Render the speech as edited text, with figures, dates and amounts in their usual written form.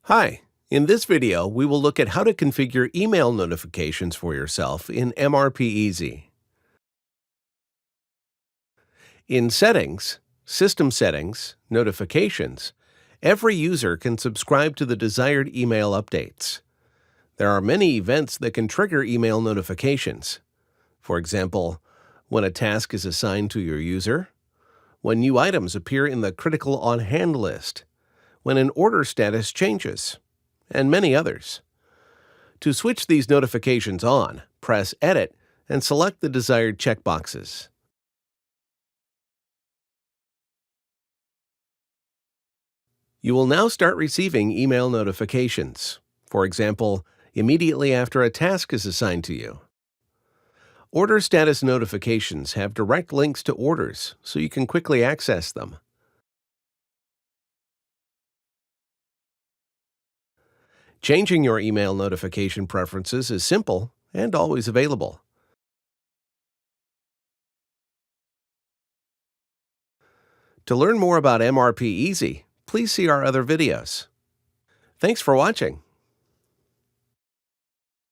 Hi, in this video we will look at how to configure email notifications for yourself in MRPeasy. In Settings, System Settings, Notifications, every user can subscribe to the desired email updates. There are many events that can trigger email notifications. For example, when a task is assigned to your user, when new items appear in the Critical On Hand list, when an order status changes, and many others. To switch these notifications on, press Edit and select the desired checkboxes. You will now start receiving email notifications, for example, immediately after a task is assigned to you. Order status notifications have direct links to orders, so you can quickly access them. Changing your email notification preferences is simple and always available. To learn more about MRPeasy, please see our other videos. Thanks for watching.